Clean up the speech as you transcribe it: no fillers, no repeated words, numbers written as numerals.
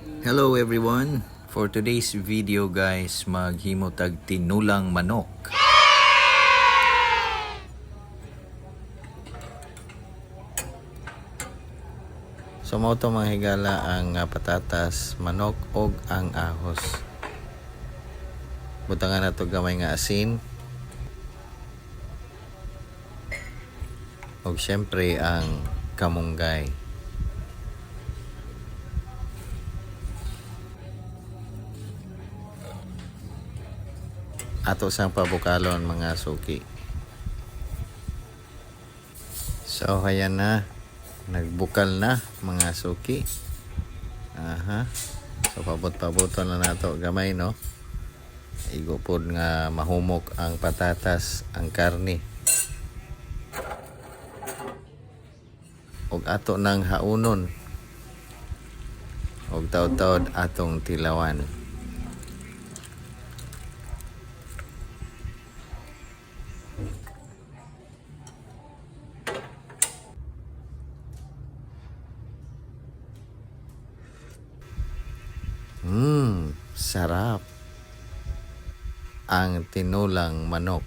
Hello everyone! For today's video guys, maghimo tag tinulang manok. So mao to mga higala ang patatas, manok og ang ahos. Butangan na to gamay nga asin. Og syempre ang kamunggay. Ato sang pabukalon mga suki. So kaya na, nagbukal na mga suki. Aha. So pabot-paboton na nato gamay no. Igo pod nga mahumok ang patatas, ang karne. Og ato nang haunon. Og taud-taud atong tilawan. Sarap ang tinulang manok.